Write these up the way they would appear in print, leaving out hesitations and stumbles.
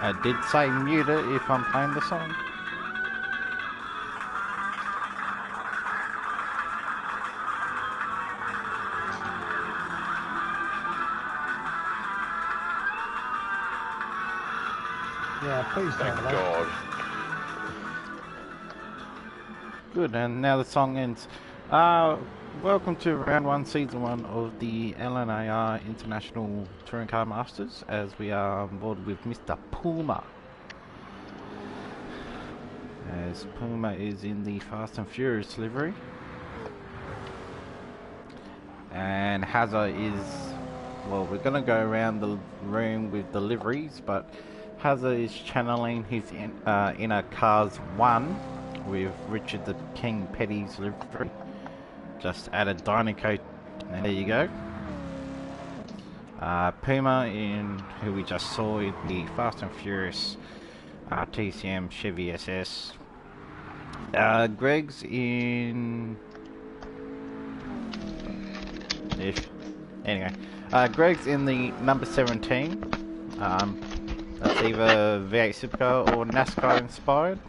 I did say mute it if I'm playing the song. Yeah, please Thank don't. God. Good, and now the song ends. Welcome to round 1, season 1 of the LNAR International Touring Car Masters, as we are on board with Mr. Puma. As Puma is in the Fast and Furious livery. And Hazza is, well, we're going to go around the room with the liveries, but Hazza is channeling his inner Cars 1 with Richard the King Petty's livery. Just added Dynaco, and there you go. Puma, in who we just saw in the Fast and Furious TCM Chevy SS. Greg's in... Anyway, Greg's in the number 17. That's either V8 Supercar or NASCAR inspired.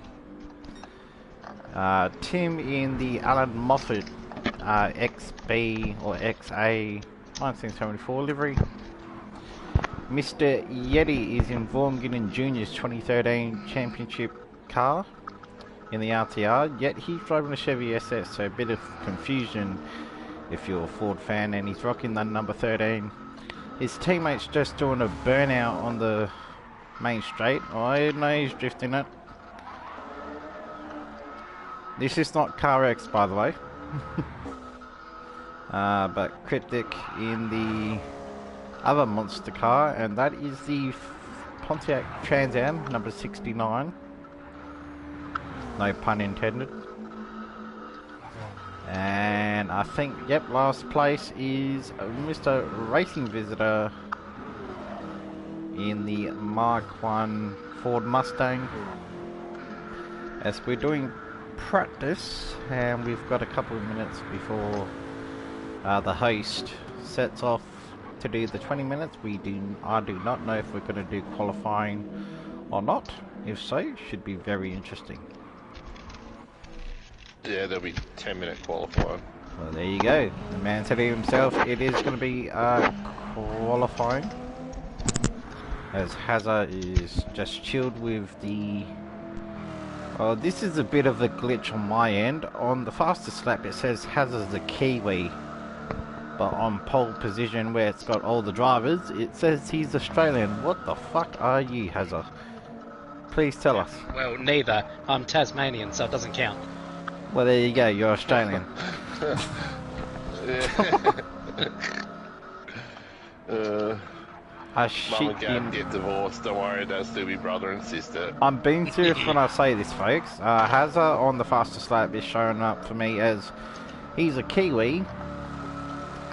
Tim in the Alan Moffat XB or XA 1974 livery. Mr. Yeti is in Vormginen Jr.'s 2013 championship car in the RTR, yet he's driving a Chevy SS, so a bit of confusion if you're a Ford fan, and he's rocking the number 13. His teammate's just doing a burnout on the main straight. I know he's drifting it. This is not Car X, by the way. But Cryptic in the other monster car, and that is the Pontiac Trans Am number 69. No pun intended. And I think, yep, last place is Mr. Racing Visitor in the Mark 1 Ford Mustang. As we're doing practice, and we've got a couple of minutes before the host sets off to do the 20 minutes. I do not know if we're going to do qualifying or not. If so, should be very interesting. Yeah, there'll be 10-minute qualifying. Well, there you go. The man said it himself. It is going to be qualifying. As Hazza is just chilled with the... Oh, this is a bit of a glitch on my end. On the fastest lap it says Hazza's the Kiwi. But on pole position where it's got all the drivers, it says he's Australian. What the fuck are you, Hazza? Please tell us. Well, neither. I'm Tasmanian, so it doesn't count. Well, there you go. You're Australian. Mum and Dad get divorced. Don't worry, they'll still be brother and sister. I'm being serious when I say this, folks. Hazza on the fastest lap is showing up for me as he's a Kiwi,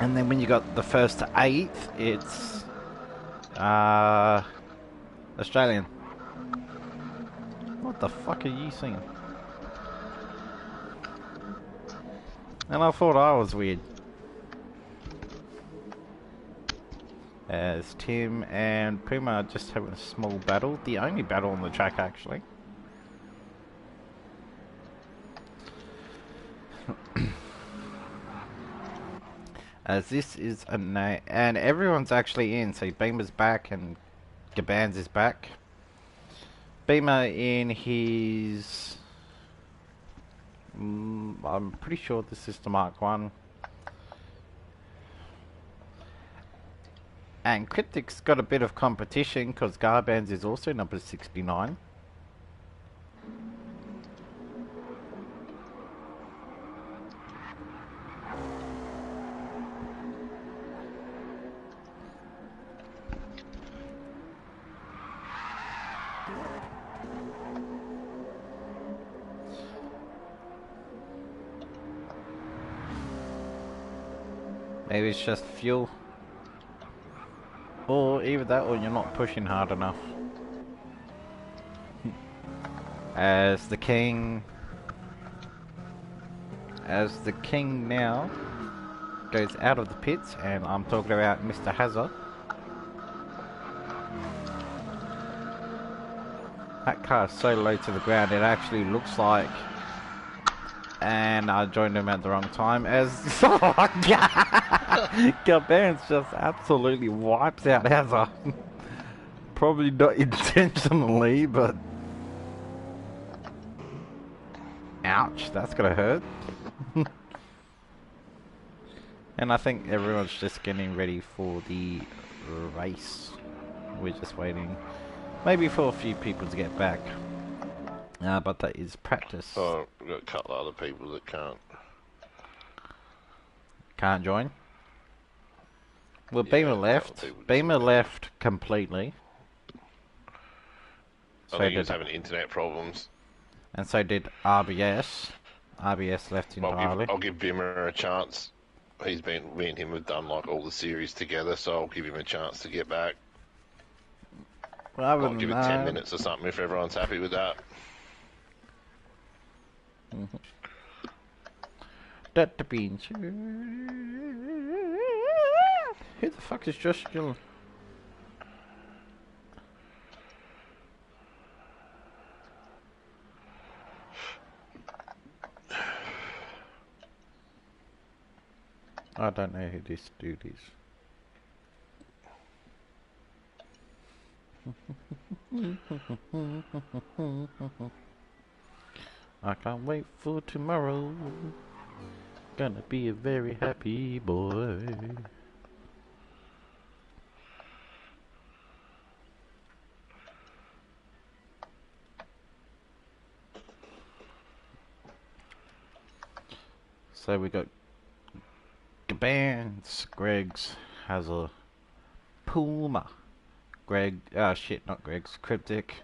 and then when you got the first to 8th, it's Australian. What the fuck are you saying? And I thought I was weird. As Tim and Puma are just having a small battle. The only battle on the track, actually. As this is a night, and everyone's actually in. So Beamer's back and Gabans is back. Beamer in his... I'm pretty sure this is the Mark 1. And Cryptic's got a bit of competition because Garbans is also number 69. Maybe it's just fuel. Or either that or you're not pushing hard enough. As the king now goes out of the pits, and I'm talking about Mr. Hazza. That car's so low to the ground, it actually looks like... And I joined him at the wrong time as... Gaban's just absolutely wipes out Hazard. Probably not intentionally, but... Ouch, that's gonna hurt. And I think everyone's just getting ready for the race. We're just waiting, maybe for a few people to get back. But that is practice. Oh, we've got a couple of other people that Can't join? Well, Yeah, Beamer a couple left. of people Beamer just left completely. I think he was having internet problems. And so did RBS. RBS left entirely. I'll give Bimmer a chance. Me and him have done like all the series together, so I'll give him a chance to get back. Well, other I'll than give it that, 10 minutes or something if everyone's happy with that. That the beans. Who the fuck is Josh Glen? I don't know who this dude is. I can't wait for tomorrow. Gonna be a very happy boy. So we got Gabans, Greg's has a Puma. Greg, shit, not Greg's, Cryptic.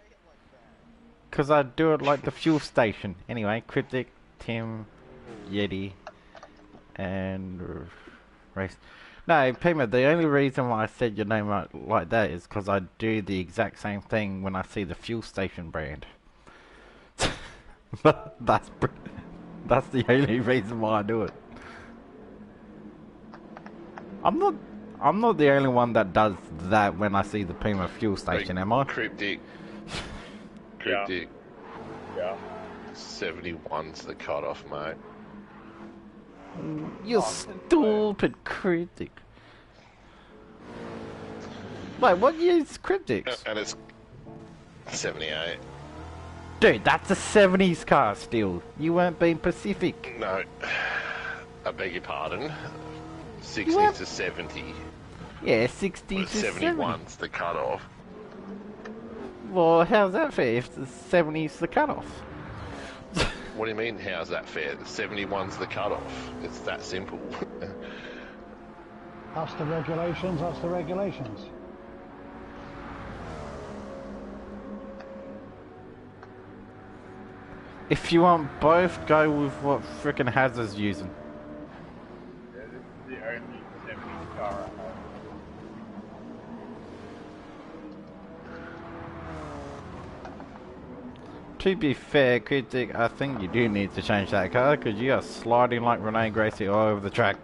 Cause I do it like the fuel station. Anyway, Cryptic, Tim, Yeti, and Race. No, Pima, the only reason why I said your name like that is because I do the exact same thing when I see the fuel station brand. that's the only reason why I do it. I'm not the only one that does that when I see the Puma fuel station, am I? Cryptic. Yeah. 71's the cutoff, mate. You stupid Cryptic. Wait, what year is Cryptics? And it's 78. Dude, that's a 70s car still. You weren't being Pacific. No, I beg your pardon. 60 What? to 70. Yeah, 60 But to 70. 71's the cutoff. Well, how's that fair if the 70's the cutoff? What do you mean, how's that fair? The 71's the cutoff. It's that simple. That's the regulations, that's the regulations. If you want both, go with what frickin' Hazard's using. Yeah, this is the only 70s car I have. To be fair, Critic, I think you do need to change that car because you are sliding like Renee Gracie all over the track.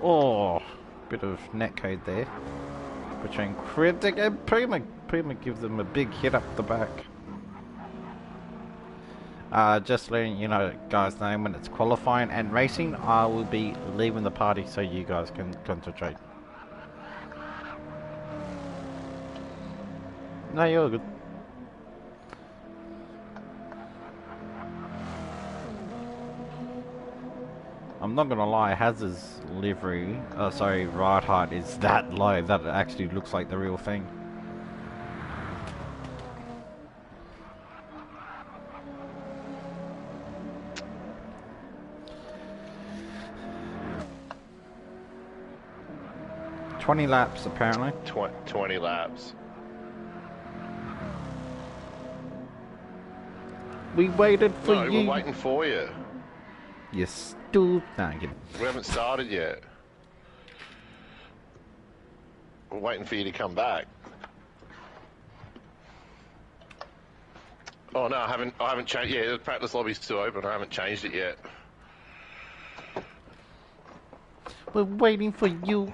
Oh, bit of netcode there between Critic and Puma. Puma gives them a big hit up the back. Just letting you know, guys, know when it's qualifying and racing, I will be leaving the party so you guys can concentrate. No, you're good. I'm not gonna lie, Hazard's livery, ride height is that low that it actually looks like the real thing. "20 laps apparently." 20 laps. We waited for No, you. we're waiting for you. You stupid. No, I'm kidding. We haven't started yet. We're waiting for you to come back. Oh no, I haven't changed. Yeah, the practice lobby's still open. I haven't changed it yet. We're waiting for you.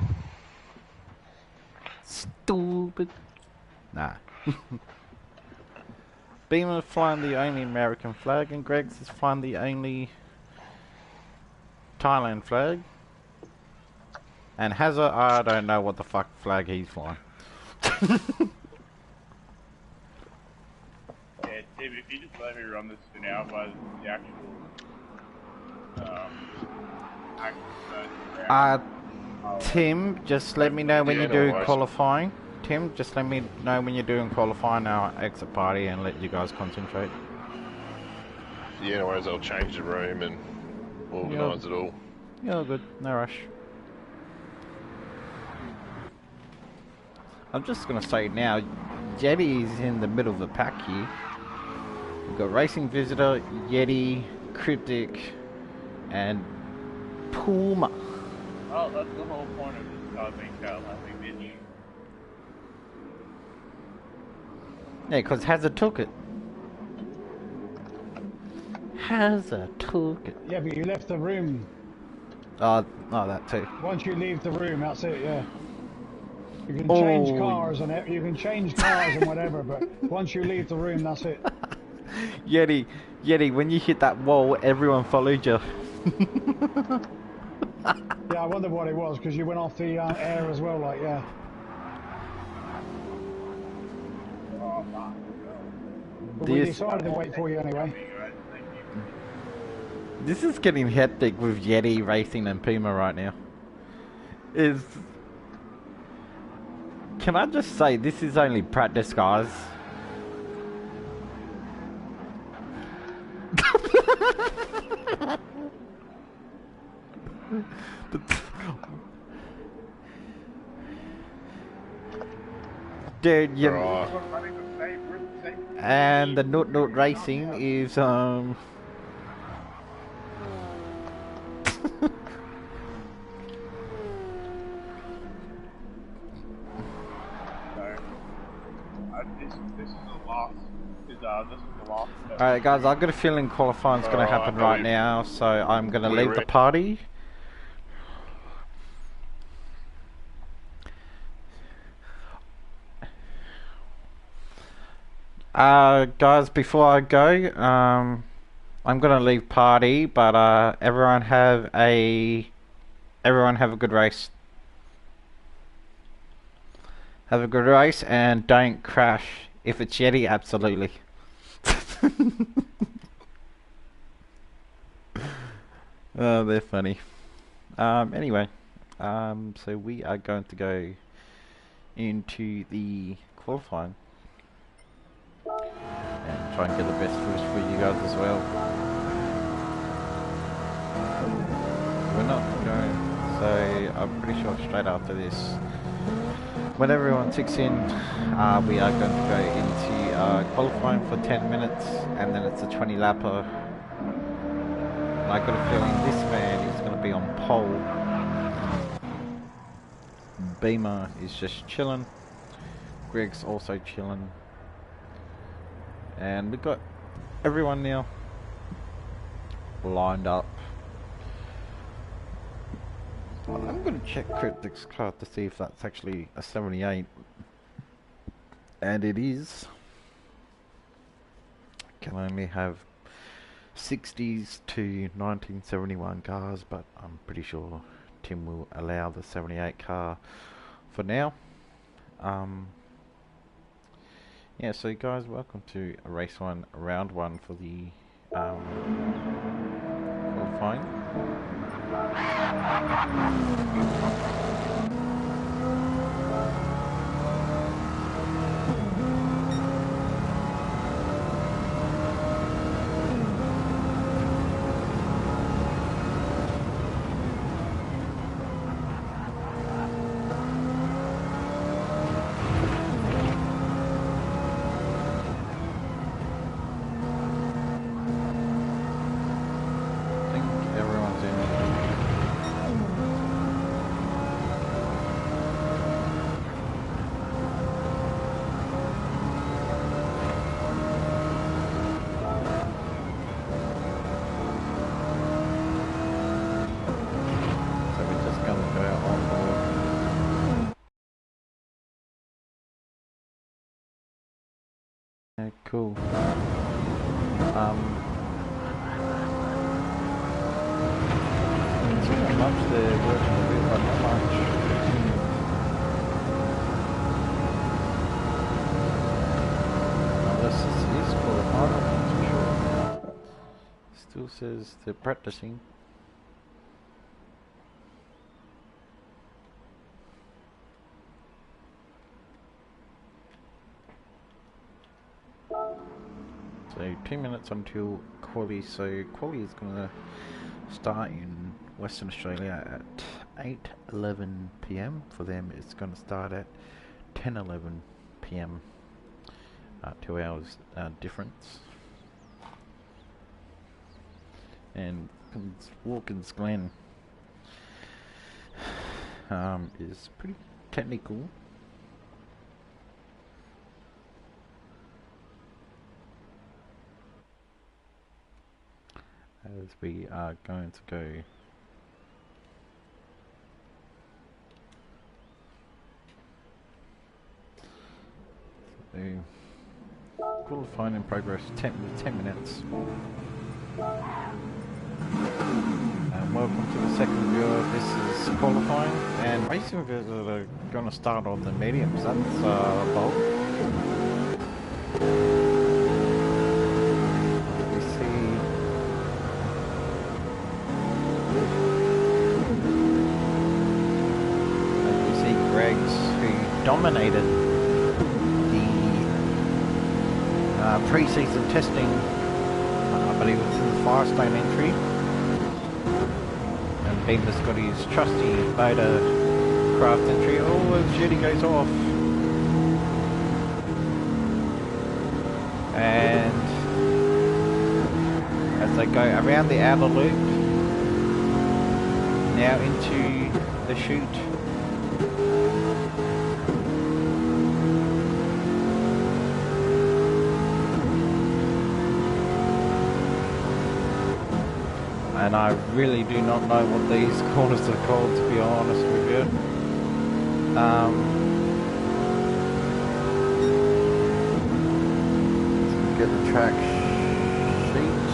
Stupid. Nah. Beamer's flying the only American flag, and Greg's is flying the only Thailand flag. And Hazard, I don't know what the fuck flag he's flying. Yeah, Tim, if you just let me run this for now by the actual Tim, just let me know when you do qualifying. Tim, just let me know when you're doing qualifying. I'll exit party and let you guys concentrate. Yeah, anyways, I'll change the room and organise it all. Yeah, all good. No rush. I'm just gonna say now, Yeti is in the middle of the pack here. We've got Racing Visitor, Yeti, Cryptic, and Puma. Oh, that's the whole point of this car being called Laughing Bitch. Yeah, because Hazard took it. Hazard took it. Yeah, but you left the room. Oh, that too. Once you leave the room, that's it, yeah. You can change cars and you can change cars and whatever, but once you leave the room, that's it. Yeti, when you hit that wall, everyone followed you. Yeah, I wonder what it was, because you went off the air as well, like, yeah. But we decided to wait for you anyway. This is getting hectic with Yeti Racing and Puma right now. Can I just say, this is only practice, guys. Dude, and the Noot Racing is This is the last. This is the last. Alright guys, I've got a feeling qualifying's gonna happen right now, so I'm gonna leave the party. Guys, before I go, I'm gonna leave party, but everyone have a good race. Have a good race and don't crash. If it's Yeti, absolutely. Oh, they're funny. Anyway, so we are going to go into the qualifying and try and get the best footage for you guys as well. We're not going, so I'm pretty sure straight after this, when everyone ticks in, we are going to go into qualifying for 10 minutes, and then it's a 20 lapper. And I got a feeling this man is going to be on pole. Beamer is just chilling. Greg's also chilling. And we've got everyone now lined up. I'm going to check Cryptic's car to see if that's actually a 78. And it is. Can only have 60s to 1971 cars, but I'm pretty sure Tim will allow the 78 car for now. Yeah, so guys, welcome to race 1, round 1 for the qualifying. cool. It's not much they're working with, but not much. Unless this is qualified, I'm not too sure. Still says they're practicing. So 2 minutes until quali, so quali is going to start in Western Australia at 8:11 PM. For them it's going to start at 10:11 PM. 2 hours difference. And Watkins Glen is pretty technical. As we are going to go qualifying in progress, 10 minutes. And welcome to the second viewer. This is qualifying, and racing viewers are going to start on the mediums. That's bold. We see Greg's, who dominated the pre-season testing, but he was in the Firestone entry, and Beamer's got his trusty motor craft entry. Oh, his duty goes off, and as they go around the outer loop, now into the chute. And I really do not know what these corners are called, to be honest with you. Let's get the track sheet.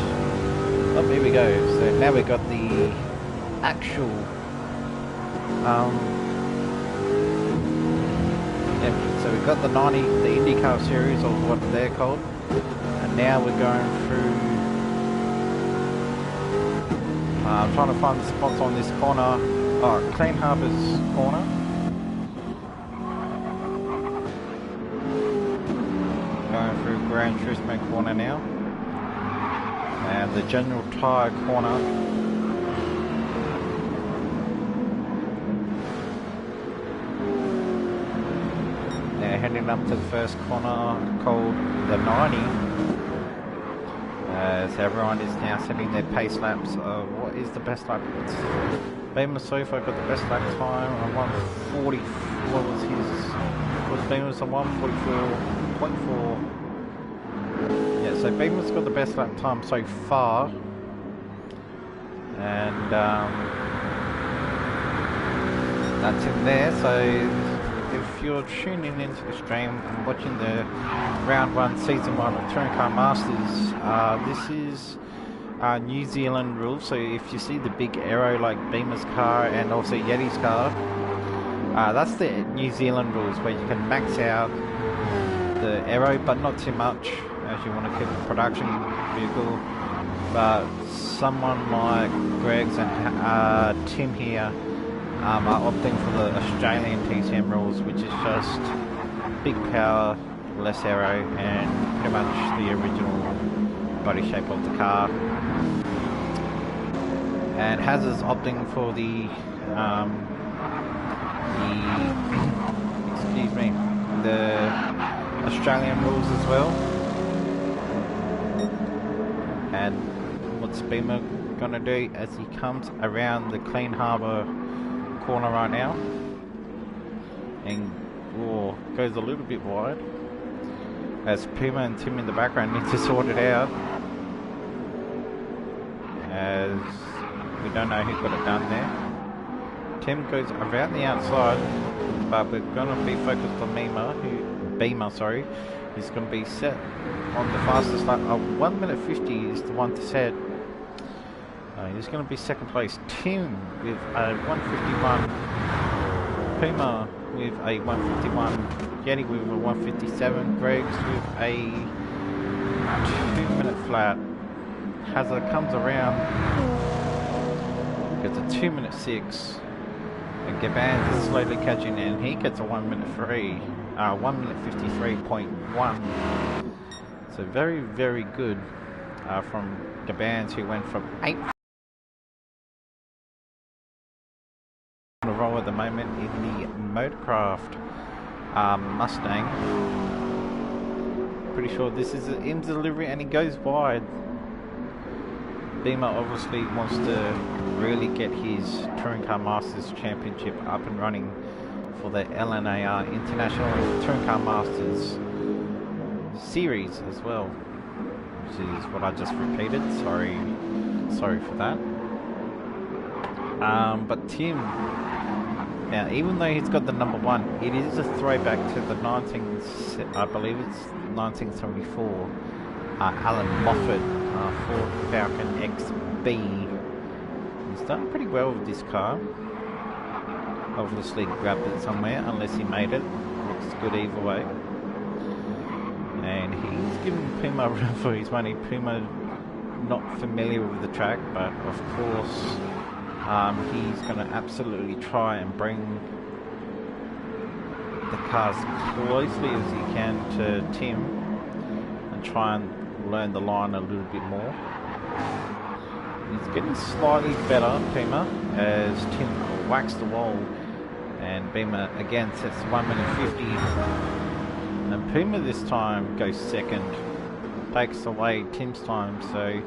Oh, here we go. So now we've got the actual so we've got the 90, the IndyCar series, or what they're called, and now we're going through. I'm trying to find the spots on this corner. Oh, Clean Harbour's corner. Going through Grand Tristman corner now. And the General Tyre corner. Now heading up to the first corner called the 90. As everyone is now setting their pace laps. What is the best lap? Beamer so far got the best lap time on 140. What was his? Was Beamer's on 144.4? Yeah, so Beamer's got the best lap time so far. And that's in there. So if you're tuning into the stream and watching the round 1 season 1 of Touring Car Masters, this is New Zealand rules. So if you see the big arrow like Beamer's car and also Yeti's car, that's the New Zealand rules, where you can max out the arrow but not too much, as you want to keep a production vehicle. But someone like Greg's and Tim here are opting for the Australian TCM rules, which is just big power, less aero, and pretty much the original body shape of the car. And Hazard's opting for the excuse me, the Australian rules as well. And what's Beamer gonna do as he comes around the Clean Harbour corner right now, and goes a little bit wide, as Puma and Tim in the background need to sort it out, as we don't know who got it done there. Tim goes around the outside, but we're going to be focused on Beamer, He's going to be set on the fastest lap. 1 minute 50 is the one to set. He's going to be second place. Tim with a 151. Puma with a 151. Yeti with a 157. Greggs with a 2 minute flat. Hazard comes around, gets a 2 minute 6. And Gabans is slowly catching in. He gets a 1 minute 3. 1 minute 53.1. So very, very good from Gabans, who went from 8 on a roll at the moment in the Motorcraft Mustang. Pretty sure this is an in delivery and he goes wide. Beamer obviously wants to really get his Touring Car Masters Championship up and running for the LNAR International Touring Car Masters Series as well, which is what I just repeated. Sorry for that. But Tim, now even though he's got the number 1, it is a throwback to the I believe it's 1974 Alan Moffat Ford Falcon XB. He's done pretty well with this car. Obviously grabbed it somewhere, unless he made it. Looks good either way. And he's giving Puma a run for his money. Puma not familiar with the track, but of course he's going to absolutely try and bring the car as closely as he can to Tim and try and learn the line a little bit more. He's getting slightly better, Puma, as Tim whacks the wall, and Beamer again sets 1 minute 50, and Puma this time goes second, takes away Tim's time, so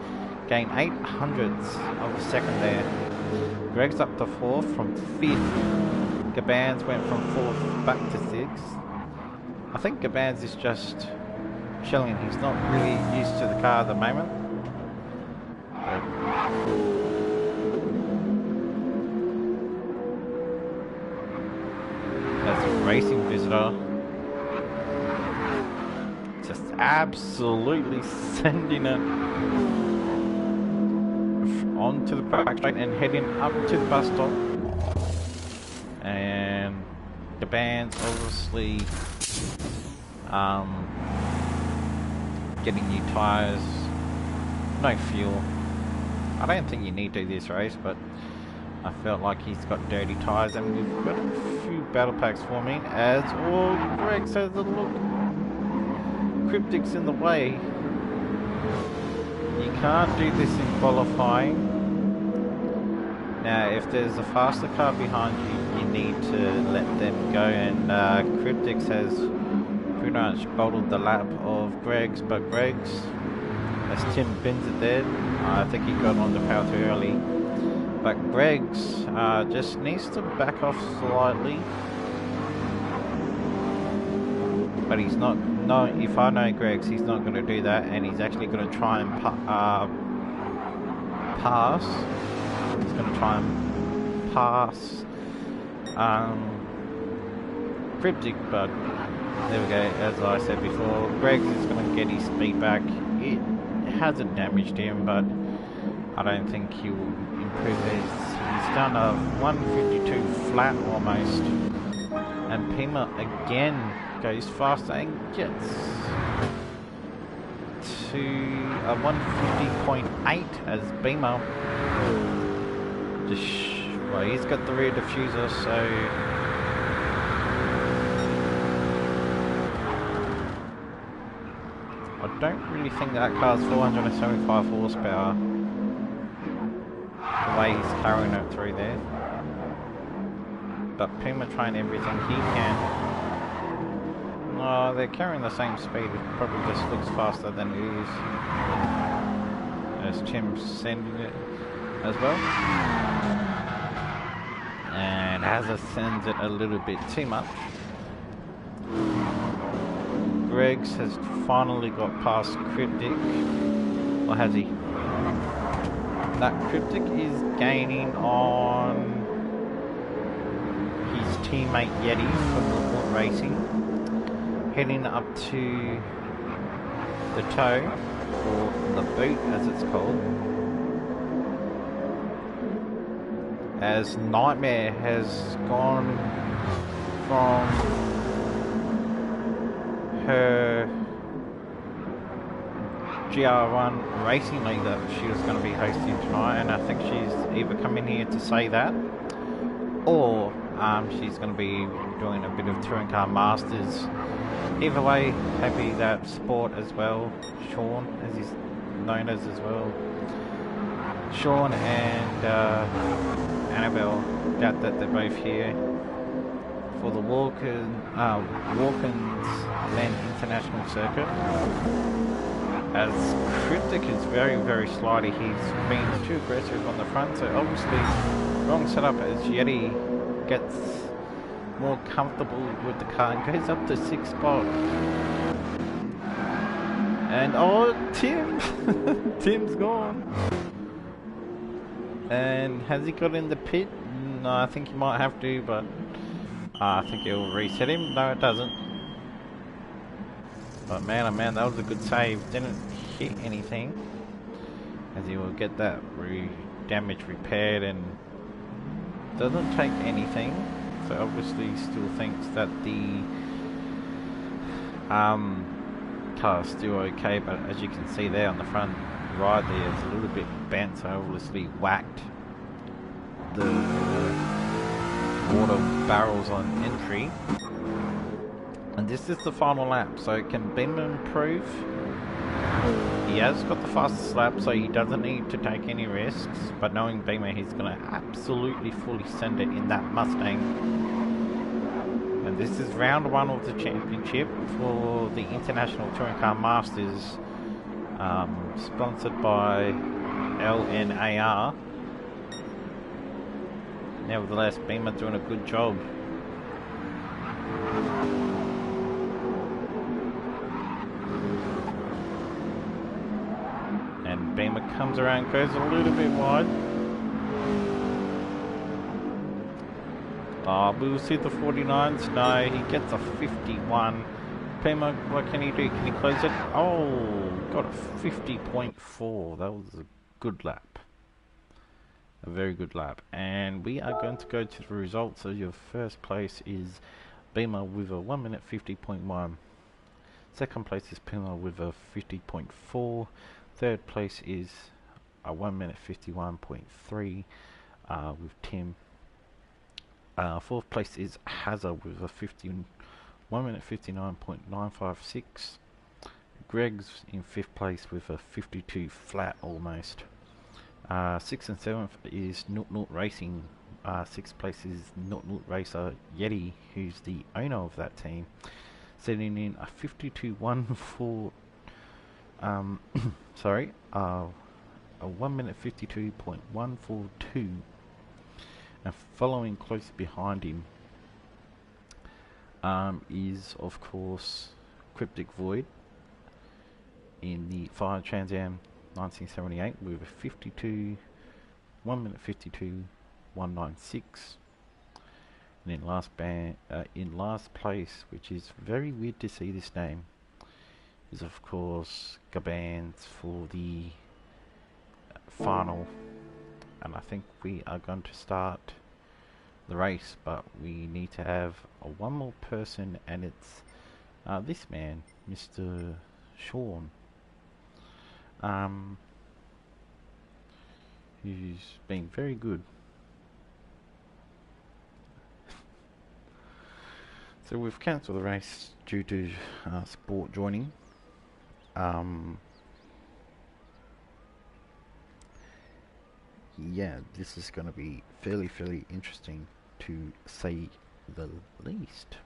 gain 800ths of a second there. Greg's up to 4th from 5th. Gabans went from 4th back to 6th. I think Gabans is just chilling. He's not really used to the car at the moment. That's a racing visitor. Just absolutely sending it onto the back straight and heading up to the bus stop. And the band's obviously getting new tyres, no fuel. I don't think you need to do this race, but I felt like he's got dirty tyres, and we've got a few battle packs forming as Greg says, look, Cryptic's in the way. You can't do this in qualifying. Now, if there's a faster car behind you, you need to let them go, and Cryptix has pretty much bottled the lap of Greg's, but Greg's, as Tim bins it there, I think he got on the power too early. But Greg's just needs to back off slightly. But he's not, no, if I know Greg's, he's not going to do that, and he's actually going to try and pass. He's going to try and pass Cryptic, but there we go. As I said before, Greg's is going to get his speed back. It hasn't damaged him, but I don't think he will improve this. He's done a 152 flat almost, and Pima again goes faster and gets to a 150.8 as Beamer just, well, he's got the rear diffuser, so I don't really think that car's 475 horsepower the way he's carrying it through there. But Puma trying everything he can. Oh, they're carrying the same speed, it probably just looks faster than it is. As Tim's sending it as well. And Hazard sends it a little bit too much. Greggs has finally got past Cryptic. Or has he? That Cryptic is gaining on his teammate Yeti from Report Racing. heading up to the toe, or the boot as it's called, as Nightmare has gone from her GR1 racing league that she was going to be hosting tonight, and I think she's either coming here to say that, or she's going to be doing a bit of touring car masters. Either way, happy that Sport as well, Sean as he's known as well, Sean and Annabelle, glad that they're both here for the Watkins Glen International Circuit. As Cryptic is very, very slidey, he's been too aggressive on the front, so obviously wrong setup as Yeti gets more comfortable with the car and goes up to 6th spot. And oh, Tim! Tim's gone. And has he got in the pit? No, I think he might have to, but I think it'll reset him. No, it doesn't. But man, oh man, that was a good save. Didn't hit anything, as he will get that damage repaired and doesn't take anything. So obviously still thinks that the car is still okay, but as you can see there on the front right there, it's a little bit bent, so obviously whacked the water barrels on entry. And this is the final lap, so can Beamer improve? He has got the fastest lap, so he doesn't need to take any risks, but knowing Beamer, he's going to absolutely fully send it in that Mustang. And this is round 1 of the championship for the International Touring Car Masters, sponsored by LNAR. Nevertheless, Beamer doing a good job. And Beamer comes around, goes a little bit wide. We'll see the 49s. No, he gets a 51. Beamer, what can he do? Can he close it? Oh, got a 50.4. That was a good lap. A very good lap. And we are going to go to the results. So your first place is Beamer with a 1 minute 50.1. Second place is Beamer with a 50.4. Third place is a 1 minute 51.3 with Tim. Fourth place is Hazard with a 1 minute 59.956. Greg's in 5th place with a 52 flat almost. 6th and 7th is Noot Noot Racing. 6th place is Noot Noot Racer Yeti, who's the owner of that team, sending in a 52.14. Sorry, a 1 minute 52.142. And following close behind him is, of course, Cryptic Void in the Fire Trans Am 1978 with a 1 minute 52.196. And in last place, which is very weird to see this name, is of course Gabans for the final. And I think we are going to start the race, but we need to have one more person, and it's this man, Mr. Sean, who's been very good. So we've cancelled the race due to Sport joining. Yeah, this is going to be fairly interesting, to say the least.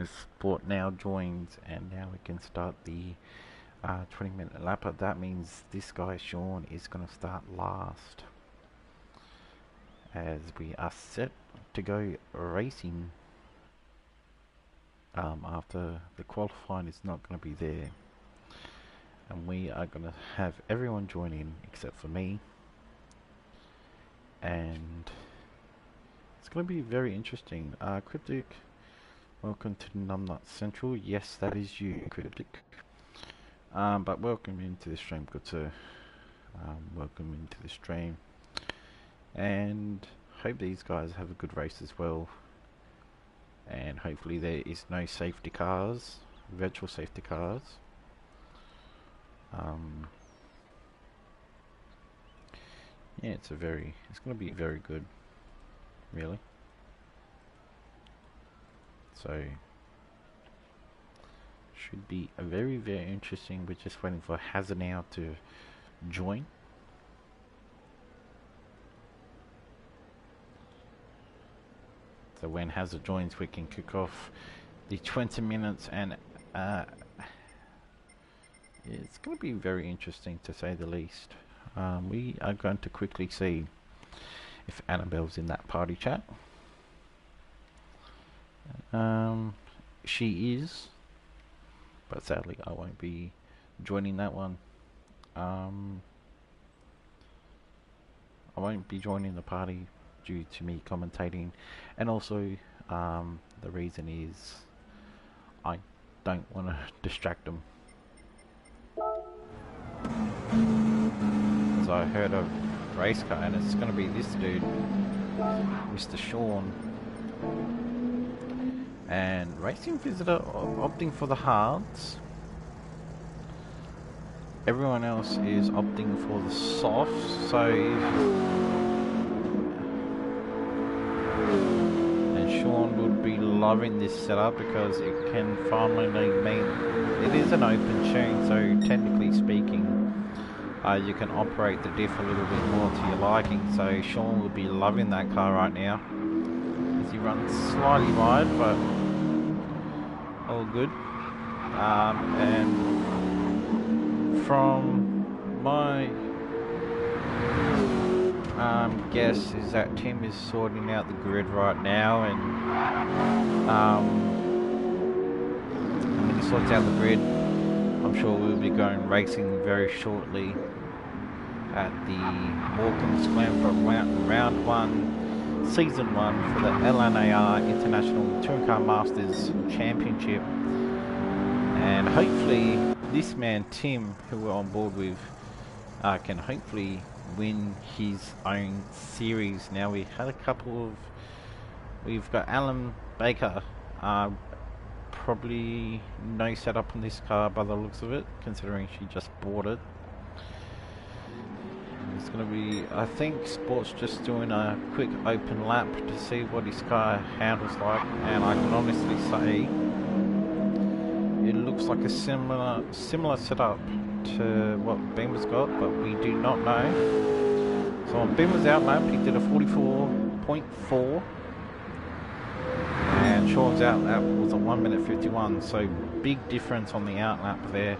The sport now joins, and now we can start the 20-minute lap. That means this guy Sean is going to start last, as we are set to go racing after the qualifying is not going to be there, and we are going to have everyone join in except for me, and it's going to be very interesting. Cryptic, welcome to Numbnut Central. Yes, that is you, Cryptic. But welcome into the stream, good sir. Welcome into the stream, and hope these guys have a good race as well. And hopefully there is no safety cars, virtual safety cars. Yeah, it's going to be very good, really. So should be a very interesting. We're just waiting for Hazard now to join. So when Hazard joins, we can kick off the 20 minutes, and it's going to be very interesting to say the least. We are going to quickly see if Annabelle's in that party chat. She is, but sadly I won't be joining that one. I won't be joining the party due to me commentating, and also the reason is I don't want to distract them. As I heard a race car, and it's going to be this dude, Mr. Sean, and Racing Visitor opting for the hards. Everyone else is opting for the softs, so Sean would be loving this setup because it can finally mean it is an open tune, so technically speaking you can operate the diff a little bit more to your liking. So Sean would be loving that car right now as he runs slightly wide, but all good. And from my guess is that Tim is sorting out the grid right now, and when he sorts out the grid, I'm sure we'll be going racing very shortly at the Watkins Glen for round 1, season 1 for the LNAR International Touring Car Masters Championship. And hopefully this man Tim, who we're on board with, can hopefully win his own series. Now we had a couple of, we've got Alan Baker, probably no setup on this car by the looks of it, considering she just bought it. It's going to be, I think Sport's just doing a quick open lap to see what his car handles like, and I can honestly say it looks like a similar setup to what Beamer's got, but we do not know. So on Beamer's outlap he did a 44.4, and Sean's outlap was a 1 minute 51, so big difference on the outlap there.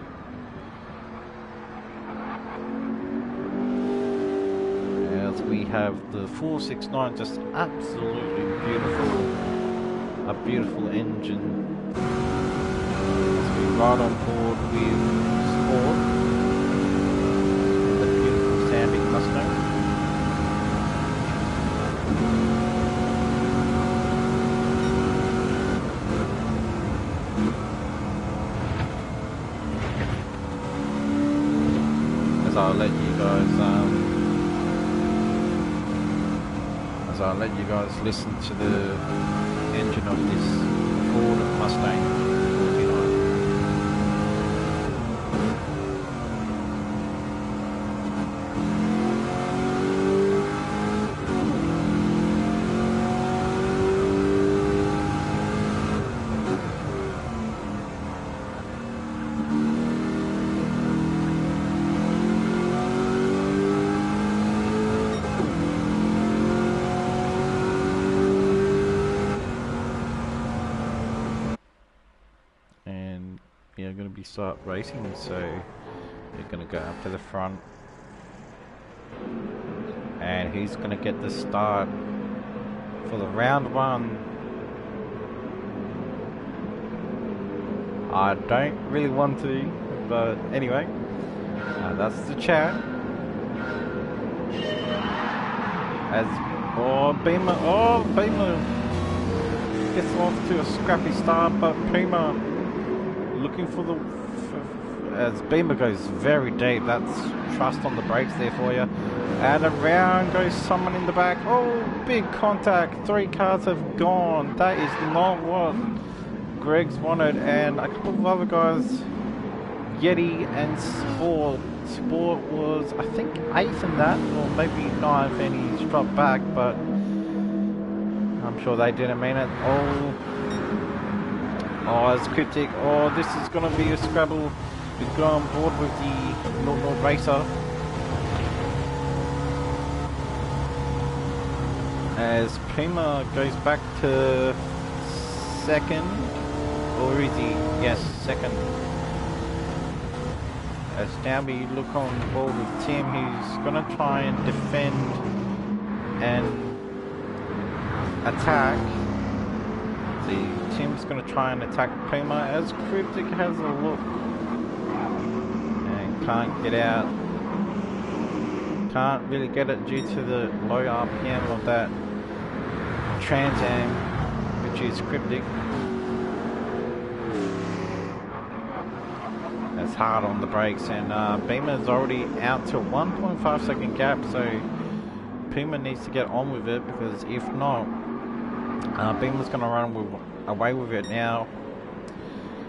As we have the 469, just absolutely beautiful, a beautiful engine. As we ride on board with Sport, the beautiful Sandvik Mustang. As I'll let you guys listen to the engine of this Ford Mustang 49. they're going to be start racing, so they're going to go up to the front. And he's going to get the start for the round one. I don't really want to, but anyway, that's the chat. As Beamer gets off to a scrappy start, but Puma looking for the as Beamer goes very deep. That's trust on the brakes there for you. And around goes someone in the back. Oh, big contact. 3 cars have gone. That is not what Greg's wanted. And a couple of other guys, Yeti and Sport. Sport was, I think, 8th in that, or maybe 9th, and he's dropped back, but I'm sure they didn't mean it. Oh, it's Cryptic. Oh, this is going to be a scrabble. We go on board with the Nord Racer. As Puma goes back to 2nd, or is he? Yes, 2nd. As now we look on board with Tim, he's going to try and defend and attack. See, Tim's going to try and attack Puma as Cryptic has a look and can't get out. Can't really get it due to the low RPM of that Trans Am, which is Cryptic. It's hard on the brakes, and Beamer's already out to 1.5 second gap, so Puma needs to get on with it, because if not, Beamer's going to run away with it now.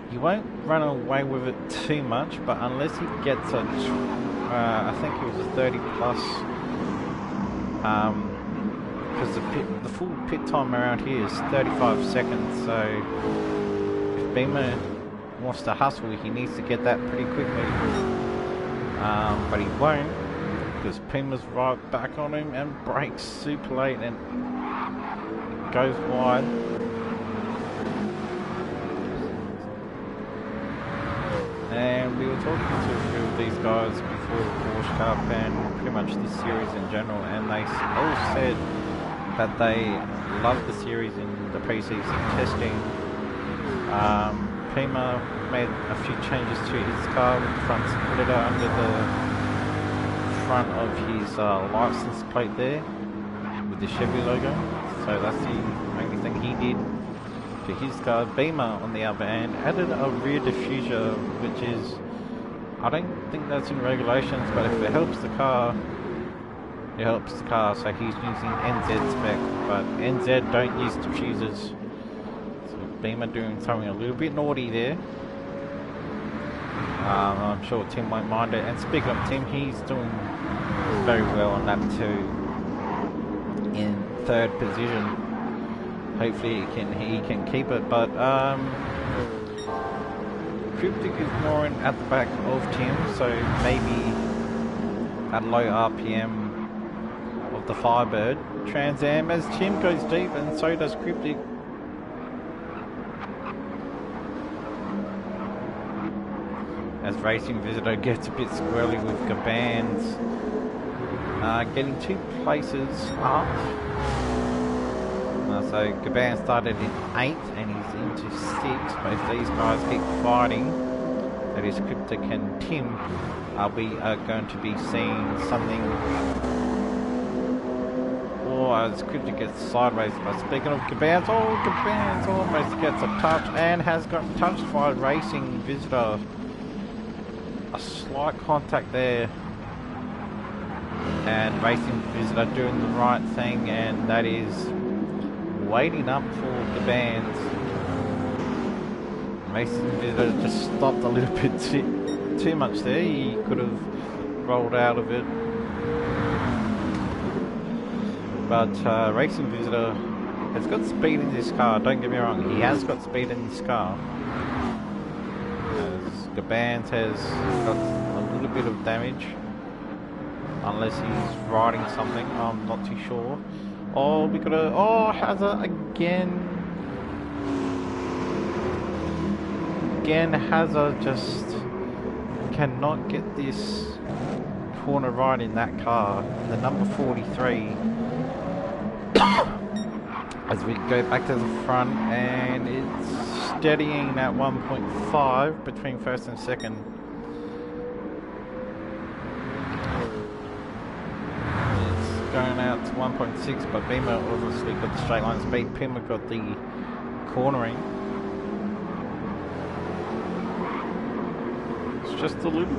He won't run away with it too much, but unless he gets a, I think it was a 30 plus, because the full pit time around here is 35 seconds, so if Beamer wants to hustle, he needs to get that pretty quickly, but he won't, because Puma's right back on him and brakes super late and goes wide. And we were talking to a few of these guys before the Porsche Cup and pretty much the series in general, and they all said that they loved the series in the pre-season testing. Puma made a few changes to his car with the front splitter under the front of his license plate there with the Chevy logo. So that's the only thing he did to his car. Beamer, on the other hand, added a rear diffuser, which is, I don't think that's in regulations, but if it helps the car, it helps the car. So he's using NZ spec, but NZ don't use diffusers. Beamer doing something a little bit naughty there. I'm sure Tim won't mind it. And speaking of Tim, he's doing very well on lap 2 in 3rd position. Hopefully he can keep it, but Cryptic is more at the back of Tim, so maybe at low RPM of the Firebird Trans Am as Tim goes deep, and so does Cryptic. As Racing Visitor gets a bit squirrely with Gabans, getting 2 places up. So Gaban started in 8th and he's into 6th. But if these guys keep fighting, that is Cryptic and Tim, we are going to be seeing something. Or as Cryptic gets sideways. But speaking of Gabans, Gabans almost gets a touch and has got touched by Racing Visitor. A slight contact there, and Racing Visitor doing the right thing, and that is waiting up for the bands. Racing Visitor just stopped a little bit too much there. He could have rolled out of it, but Racing Visitor has got speed in this car. Don't get me wrong, he has got speed in this car. Gabans has got a little bit of damage, unless he's riding something, I'm not too sure. Oh, we got a, Hazard again. again, Hazard just cannot get this corner right in that car. The number 43. As we go back to the front, and it's steadying at 1.5 between first and second. It's going out to 1.6, but Beamer obviously got the straight line speed. Pima got the cornering. It's just the little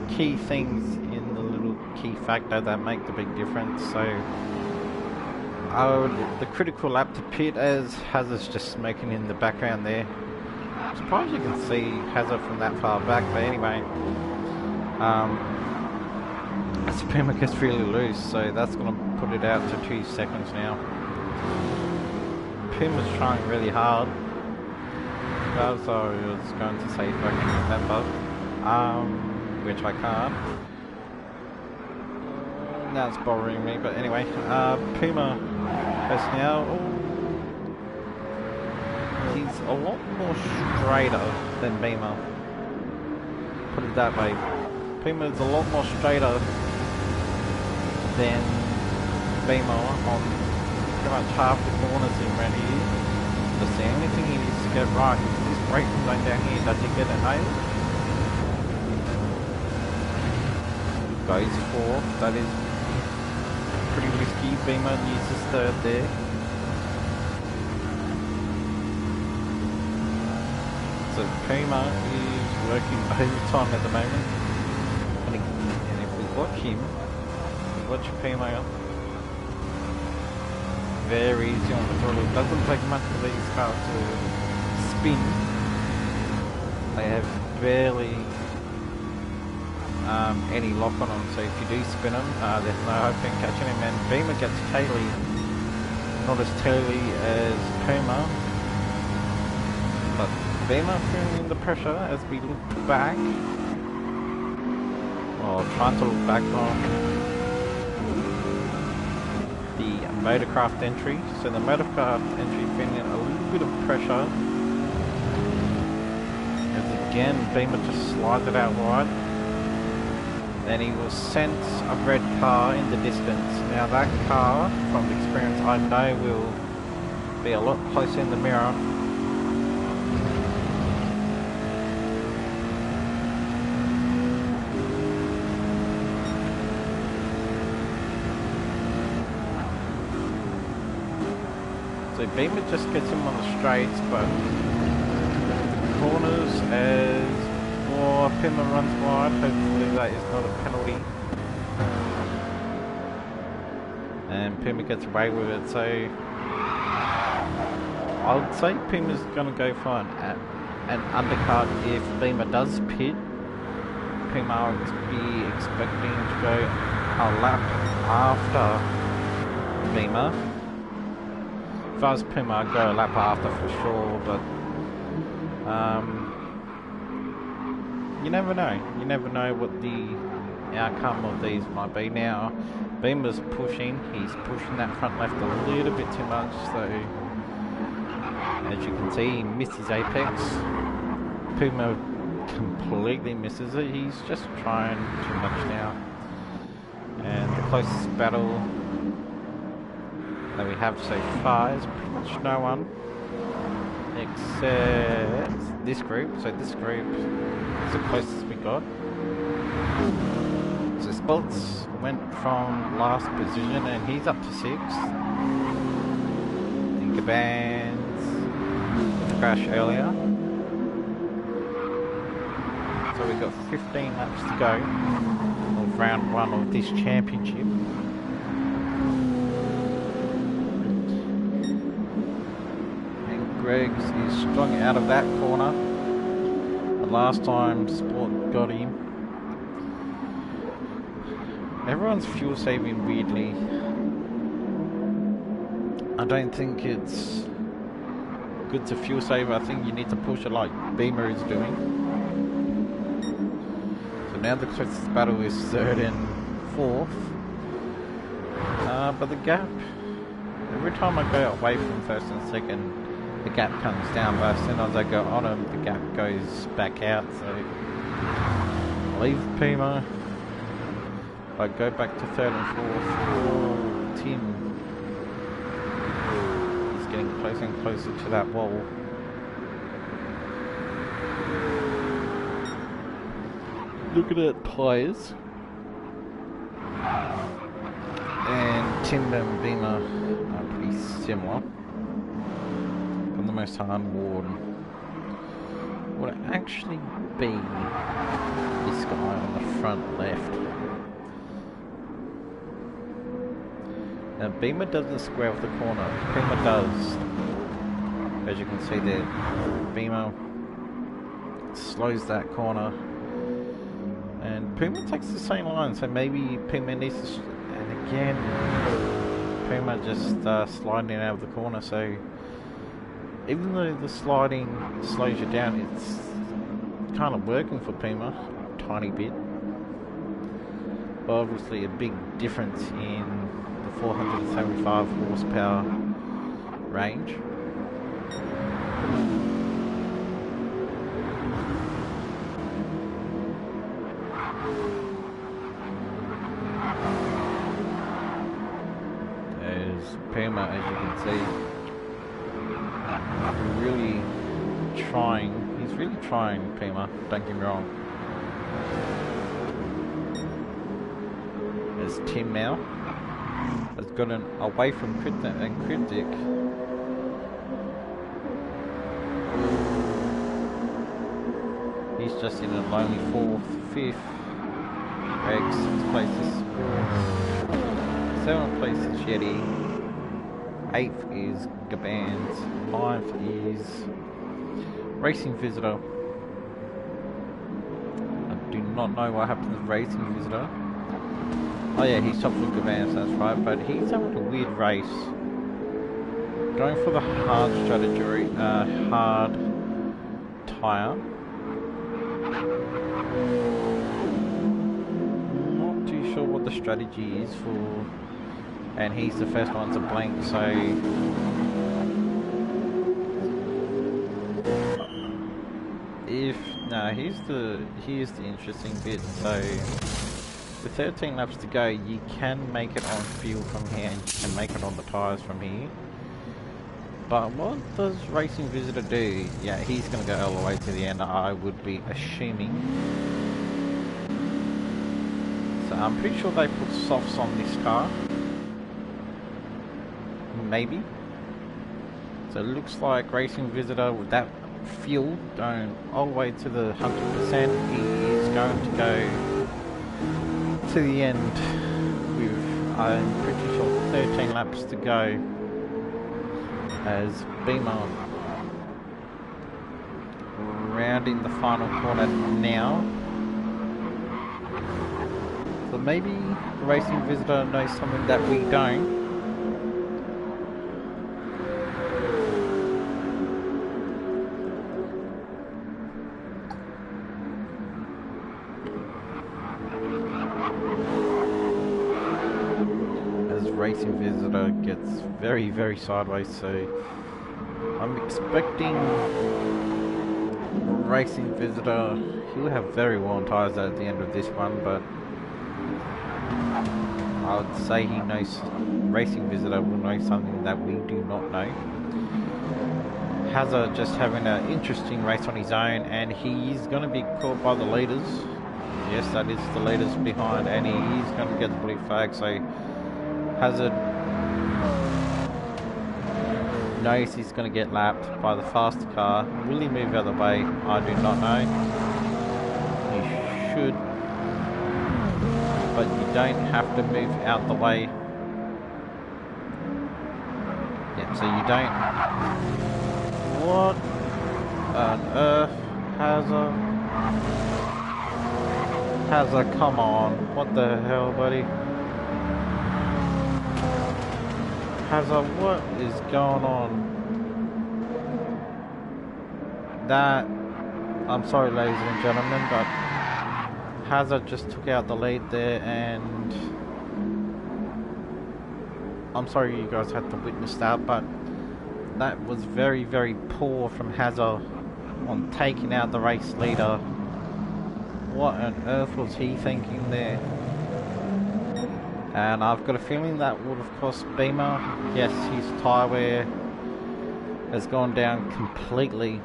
key things in the little key factor that make the big difference. So the critical lap to pit, as Hazard's just smoking in the background there. I'm surprised you can see Hazard from that far back, but anyway. Pima gets really loose, so that's going to put it out to 2 seconds now. Pima's trying really hard. As I was going to say if I can remember, which I can't. That's bothering me, but anyway, Puma has now, he's a lot more straighter than Beamer, put it that way. Puma's a lot more straighter than Beamer on pretty much half the corners in red here. But the only thing he needs to get right is this brake line down here. Does he get it nailed? Goes fourth, that is pretty risky. Beamer uses third there. So Puma is working overtime at the moment. And if we watch him, watch Puma, very easy on the throttle. It doesn't take much for these cars to spin. They have barely any lock on them, so if you do spin them, there's no hope in catching him. And Beamer gets taily, not as taily as Puma, but Beamer feeling the pressure as we look back, or trying to look back on the Motorcraft entry. So the Motorcraft entry feeling a little bit of pressure, as again Beamer just slides it out wide. Then he will sense a red car in the distance. Now that car, from experience, I know will be a lot closer in the mirror. So Beamer just gets him on the straights, but the corners as Pima runs wide, hopefully that is not a penalty. And Pima gets away with it, so I would say Pima's going to go for an undercut if Beamer does pit. Pima would be expecting to go a lap after Beamer. If I was Pima, I'd go a lap after for sure, but you never know. You never know what the outcome of these might be. Now, Beamer's pushing. He's pushing that front left a little bit too much. So, as you can see, he missed his apex. Puma completely misses it. He's just trying too much now. And the closest battle that we have so far is pretty much no one, except this group. So this group is the closest we got. So Spots went from last position and he's up to 6th. Tinkerbands crashed earlier. So we've got 15 laps to go of round 1 of this championship. Greggs is strung out of that corner. The last time Sport got him. Everyone's fuel saving weirdly. I don't think it's good to fuel save. I think you need to push it like Beamer is doing. So now the closest battle is 3rd and 4th. But the gap, every time I go away from 1st and 2nd, the gap comes down, but as soon as I go on him, the gap goes back out, so leave Puma. If I go back to third and fourth, Tim, he's getting closer and closer to that wall. Look at that tyres. And Tim and Beamer are pretty similar. And the most hard-worn would actually be this guy on the front left. Now Beamer doesn't square off the corner. Beamer does. As you can see there, Beamer slows that corner. And Puma takes the same line, so maybe Puma needs to... And again, Puma just sliding out of the corner, so... Even though the sliding slows you down, it's kind of working for Puma, a tiny bit. But obviously a big difference in the 475 horsepower range. Puma, as you can see, really trying. He's really trying, Puma, don't get me wrong. There's Tim now. Has gotten away from Cryptic. He's just in a lonely 4th, 5th. Greg, 6th places. 7th place is Yeti. 8th is Gabans, 9th is Racing Visitor. I do not know what happened to Racing Visitor. Oh yeah, he's top for Gabans, that's right, but he's having a weird race. Going for the hard strategy, hard tyre. Not too sure what the strategy is for. And he's the first one to blink, so here's the interesting bit. So with 13 laps to go, you can make it on fuel from here, and you can make it on the tyres from here. But what does Racing Visitor do? Yeah, he's going to go all the way to the end, I would be assuming. So I'm pretty sure they put softs on this car. Maybe. So it looks like Racing Visitor with that fuel going all the way to the 100%. He is going to go to the end with, I'm pretty sure, 13 laps to go. As Beamer rounding the final corner now. So maybe Racing Visitor knows something that we don't. Racing Visitor gets very, very sideways, so I'm expecting Racing Visitor, he'll have very worn tyres at the end of this one, but I would say he knows, Racing Visitor will know something that we do not know. Hazard just having an interesting race on his own, and he's going to be caught by the leaders. Yes, that is the leaders behind, and he's going to get the blue flag, so Hazard knows he's going to get lapped by the faster car. Will he move out of the way? I do not know. He should, but you don't have to move out the way. Yep, so you don't. What on earth? Hazard, come on. What the hell, buddy? Hazard, what is going on? That, I'm sorry ladies and gentlemen, but Hazard just took out the lead there, and I'm sorry you guys had to witness that, but that was very, very poor from Hazard on taking out the race leader. What on earth was he thinking there? And I've got a feeling that would have cost Beamer. Yes, his tyre wear has gone down completely.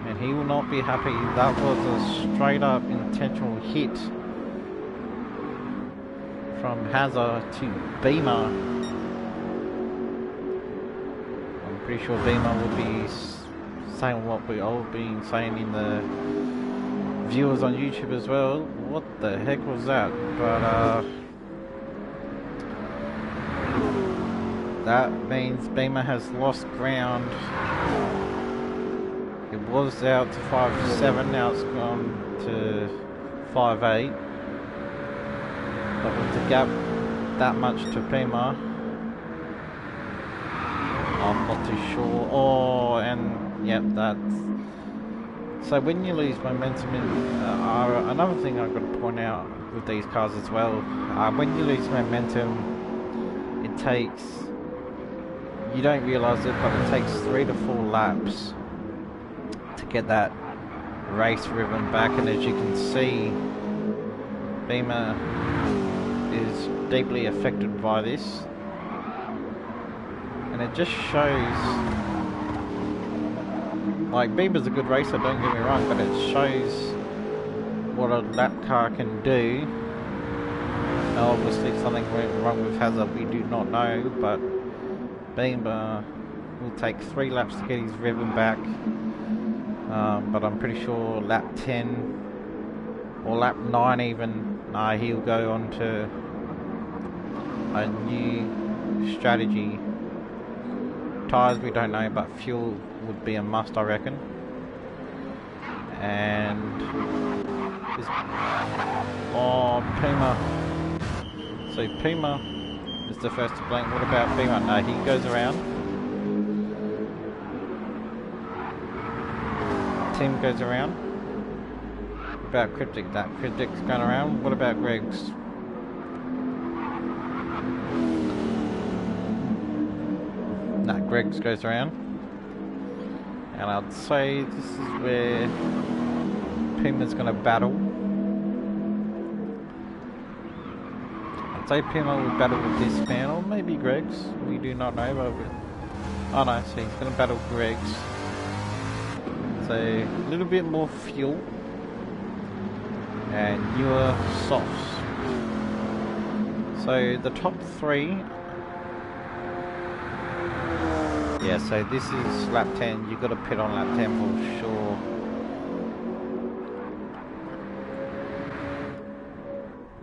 And he will not be happy. That was a straight up intentional hit from Hazard to Beamer. I'm pretty sure Beamer would be saying what we all been saying in the viewers on YouTube as well. What the heck was that? But that means Beamer has lost ground. It was out to 5.7, now it's gone to 5.8. But with the gap that much to Beamer, I'm not too sure. Oh, and yep, that's... So when you lose momentum in... another thing I've got to point out with these cars as well, when you lose momentum, it takes... You don't realise it, but it takes 3 to 4 laps to get that race rhythm back, and as you can see, Beamer is deeply affected by this, and it just shows, like, Beamer's a good racer, don't get me wrong, but it shows what a lap car can do. Now obviously something went wrong with Hazard, we do not know, but Beamer will take 3 laps to get his rhythm back. But I'm pretty sure lap 10 or lap 9 even, he'll go on to a new strategy. Tyres we don't know, but fuel would be a must, I reckon. And Puma. So Puma is the first to blink. What about Puma? No, he goes around. Tim goes around. What about Cryptic? That Cryptic's going around. What about Greg's? Nah, Greg's goes around. And I'd say this is where Puma's going to battle. I'd say Puma will battle with this man, or maybe Greg's. We do not know, but... Oh no, so he's going to battle Greg's. So a little bit more fuel and newer softs. So the top 3, yeah, so this is lap 10, you've got to pit on lap 10 for sure.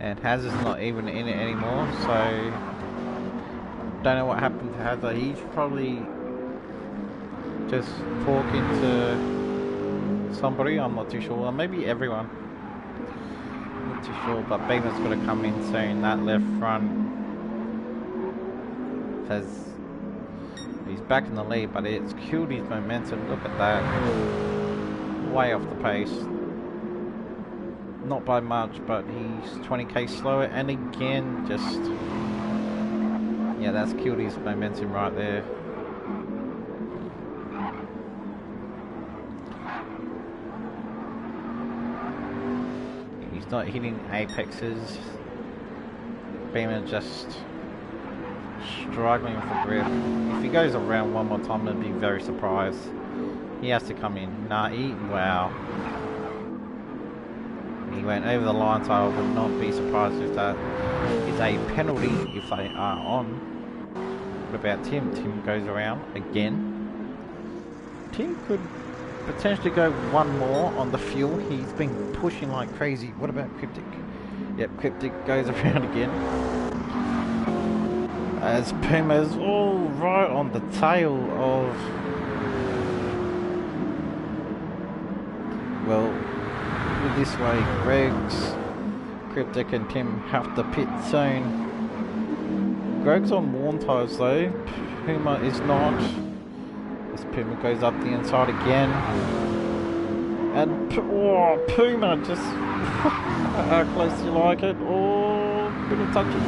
And Hazard's not even in it anymore, so don't know what happened to Hazard. He's probably just talking to somebody, I'm not too sure, or maybe everyone, not too sure, but Beamer's got to come in soon. That left front has, he's back in the lead, but it's killed his momentum. Look at that, way off the pace, not by much, but he's 20k slower, and again, just, yeah, that's killed his momentum right there. Not hitting apexes. Beamer just struggling for grip. If he goes around one more time, I'd be very surprised. He has to come in. Nah, wow. He went over the line, so I would not be surprised if that is a penalty if they are on. What about Tim? Tim goes around again. Tim could potentially go one more on the fuel. He's been pushing like crazy. What about Cryptic? Yep, Cryptic goes around again. As Puma's all right on the tail of... Well, this way, Greg's, Cryptic and Tim have to pit soon. Greg's on worn tyres though. Puma is not. As Puma goes up the inside again. And Puma just... How close do you like it? Oh, couldn't touch it.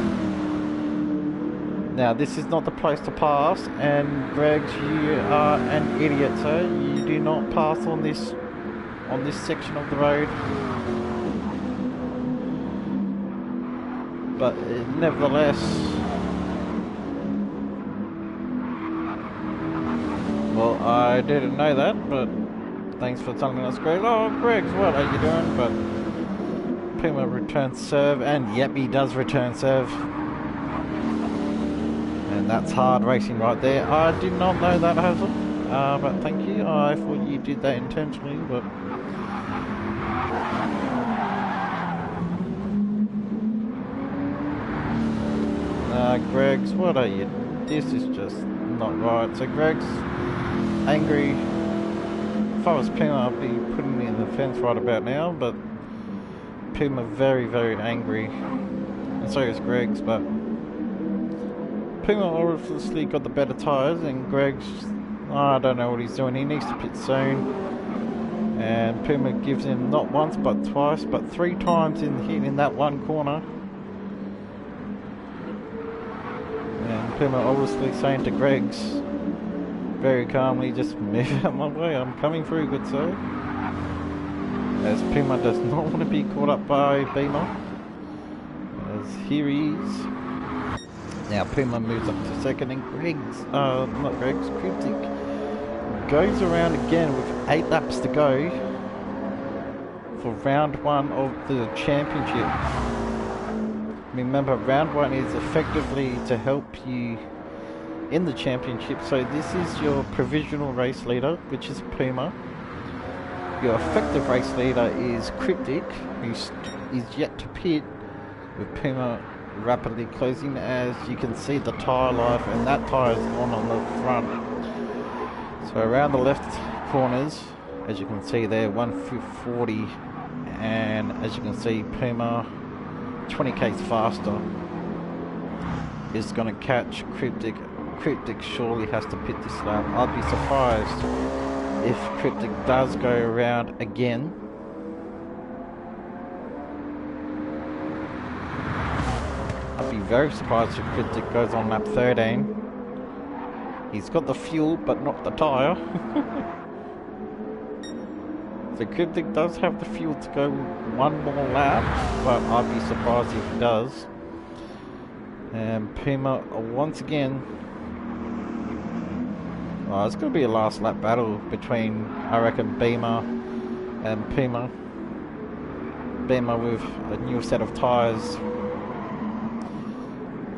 Now this is not the place to pass, and Greggs, you are an idiot, sir. You do not pass on this section of the road. But nevertheless, well, I didn't know that, but thanks for telling us, Greg. Oh, Greggs, what are you doing? But Puma returns serve, and yep, he does return serve. And that's hard racing right there. I did not know that, Hazel, but thank you. I thought you did that intentionally, but... Greggs, what are you? This is just not right. So Greggs, angry. If I was Puma, I'd be putting me in the fence right about now, but Puma very, very angry. And so is Greggs, but Puma obviously got the better tyres, and Greggs, I don't know what he's doing. He needs to pit soon. And Puma gives him not once, but twice, but 3 times in that one corner. And Puma obviously saying to Greggs, very calmly, just move out my way, I'm coming through, good sir. As Puma does not want to be caught up by Beamer. As here he is. Now Puma moves up to second, and Cryptic goes around again with 8 laps to go for round 1 of the championship. Remember, round 1 is effectively to help you in the championship. So this is your provisional race leader, which is Puma. Your effective race leader is Cryptic, who is yet to pit, with Puma rapidly closing. As you can see, the tyre life, and that tyre is on the front. So around the left corners, as you can see there, 140, and as you can see, Puma 20 k's faster is going to catch Cryptic. Cryptic surely has to pit this lap. I'd be surprised if Cryptic does go around again. I'd be very surprised if Cryptic goes on lap 13. He's got the fuel, but not the tyre. So Cryptic does have the fuel to go 1 more lap, but I'd be surprised if he does. And Puma, once again, it's going to be a last lap battle between, I reckon, Beamer and Puma. Beamer with a new set of tyres.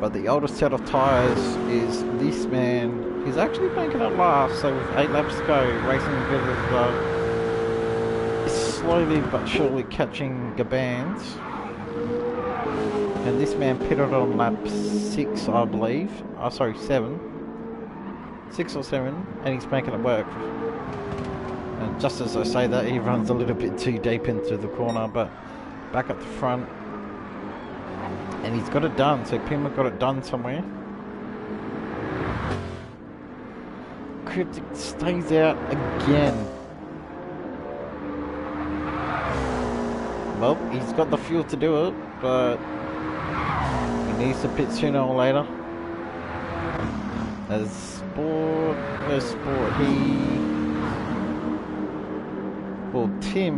But the oldest set of tyres is this man. He's actually making it last, so with 8 laps to go, racing a bit of slowly but surely catching Gabans. And this man pitted on lap 6, I believe. Oh, sorry, 7. 6 or 7, and he's making it work. And just as I say that, he runs a little bit too deep into the corner, but back at the front. And he's got it done, so Puma got it done somewhere. Cryptic stays out again. Well, he's got the fuel to do it, but he needs to pit sooner or later. As Sport, well, Tim.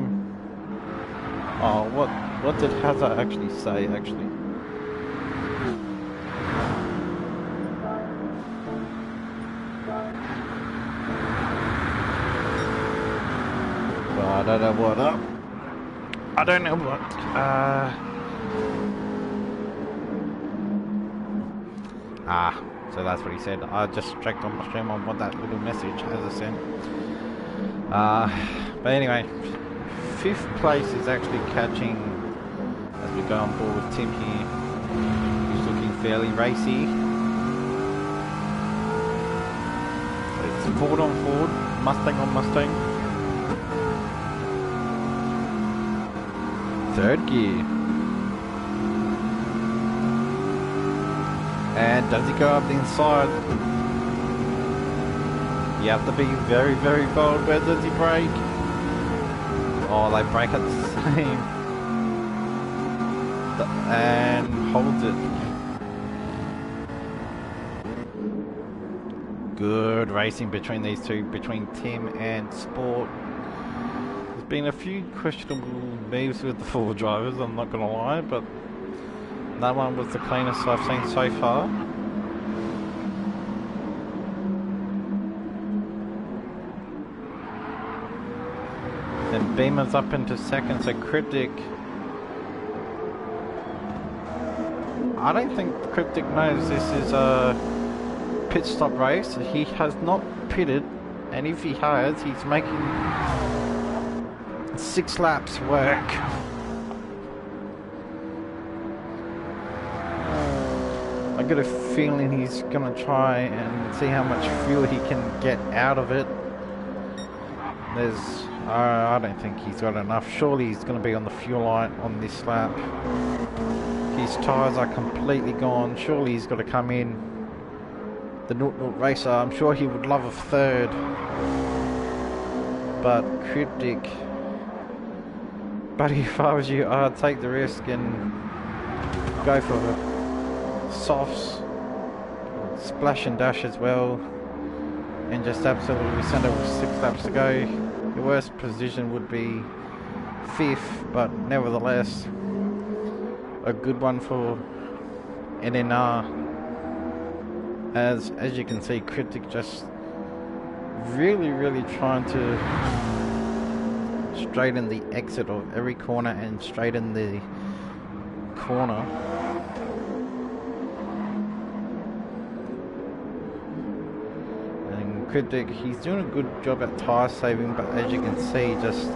Oh, what did Hazard actually say? Actually, well, I don't know what up. I don't know what. So that's what he said. I just checked on my stream on what that little message has sent. But anyway, 5th place is actually catching, as we go on board with Tim here. He's looking fairly racy. So it's Ford on Ford, Mustang on Mustang. 3rd gear. And does he go up the inside? You have to be very, very bold. Where does he brake? Oh, they brake at the same. And holds it. good racing between these two, between Tim and Sport. There's been a few questionable moves with the four drivers, I'm not going to lie, but that one was the cleanest I've seen so far. And Beamer's up into second, so Cryptic... I don't think Cryptic knows this is a pit stop race. He has not pitted, and if he has, he's making 6 laps work. I get a feeling he's gonna try and see how much fuel he can get out of it. I don't think he's got enough. Surely he's gonna be on the fuel line on this lap. His tyres are completely gone. Surely he's got to come in. The 0-0 racer, I'm sure he would love a third. But Cryptic, buddy, if I was you, I'd take the risk and go for the softs, splash and dash as well, and just absolutely send it with 6 laps to go. The worst position would be 5th, but nevertheless a good one for LNAR. As you can see, Cryptic just really trying to straighten the exit of every corner and straighten the corner. And Cryptic, he's doing a good job at tyre saving, but as you can see, just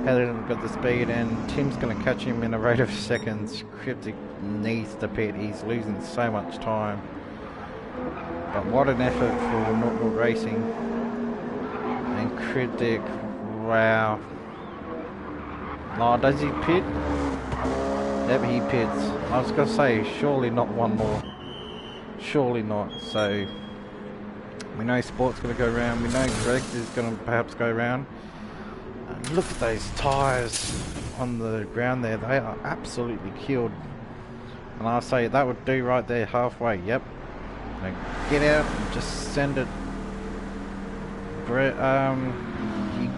hasn't got the speed, and Tim's going to catch him in a rate of seconds. Cryptic needs to pit, he's losing so much time. But what an effort for 0-0 racing. And Cryptic, wow. Oh, does he pit? Yep, he pits. I was going to say, surely not one more. Surely not. So, we know Sport's going to go around, we know Greg is going to perhaps go around. Look at those tyres on the ground there, they are absolutely killed. And I'll say that would do right there halfway, yep. Now get out and just send it. He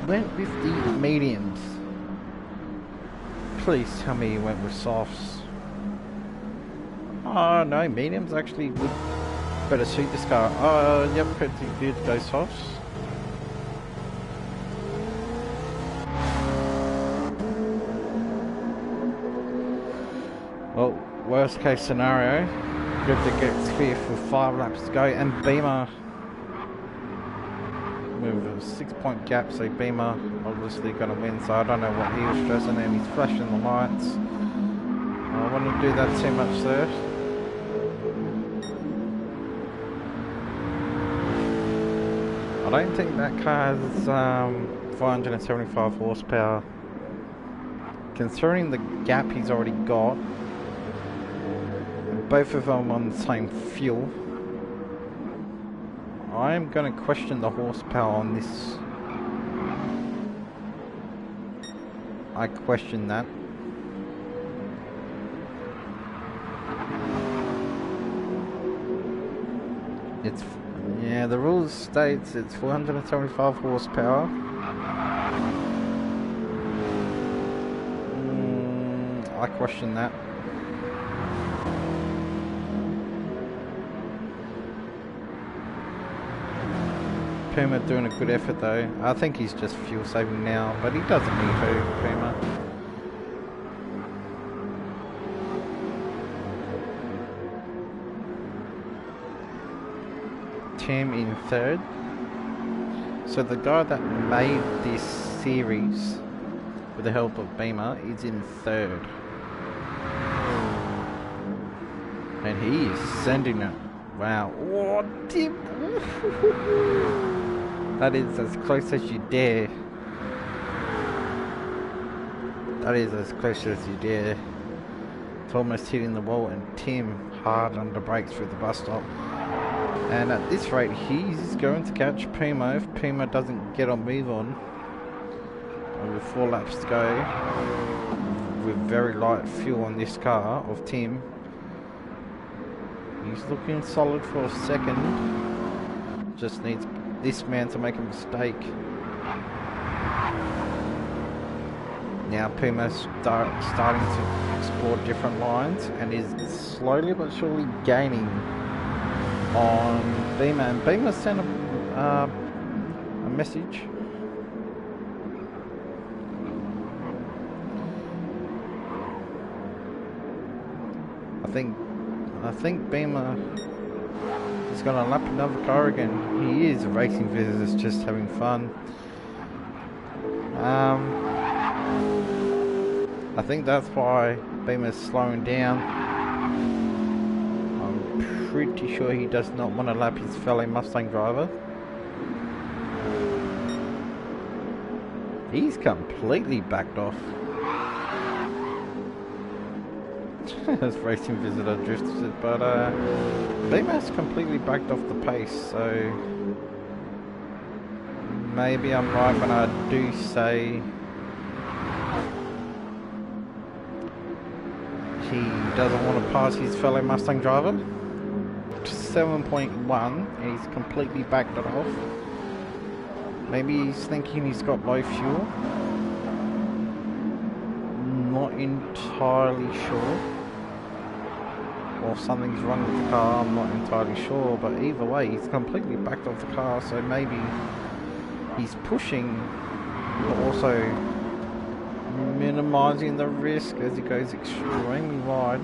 went with the mediums. Please tell me he went with softs. Oh no, mediums actually would better suit this car. Oh yep, pretty good, go softs. Well, worst case scenario, Cryptic gets 5th with 5 laps to go, and Beamer with a 6-point gap, so Beamer obviously going to win, so I don't know what he was stressing, and he's flashing the lights. I don't want to do that too much there. I don't think that car has 475 horsepower. Considering the gap he's already got, both of them on the same fuel, I am going to question the horsepower on this. I question that. It's, yeah, the rules states it's 475 horsepower. I question that. Puma doing a good effort though. I think he's just fuel saving now, but he doesn't need to, Puma. Tim in 3rd. So the guy that made this series with the help of Beamer is in 3rd. And he is sending it. Wow. Oh, Tim. That is as close as you dare. That is as close as you dare. It's almost hitting the wall, and Tim hard under brakes through the bus stop. And at this rate, he's going to catch Puma if Puma doesn't get on move on. With 4 laps to go, with very light fuel on this car of Tim. He's looking solid for a second. just needs this man to make a mistake. Now Puma's starting to explore different lines and is slowly but surely gaining on Beamer. And Beamer sent a message. I think Beamer is going to lap another car again. He is a racing visitors, just having fun. I think that's why Beamer's slowing down. I'm pretty sure he does not want to lap his fellow Mustang driver. He's completely backed off. As racing visitor drifted it, but Beamer's completely backed off the pace, so maybe I'm right when I do say he doesn't want to pass his fellow Mustang driver. 7.1, and he's completely backed it off. Maybe he's thinking he's got low fuel. Not entirely sure. Or something's wrong with the car, I'm not entirely sure. But either way, he's completely backed off the car, so maybe he's pushing, but also minimizing the risk as he goes extremely wide.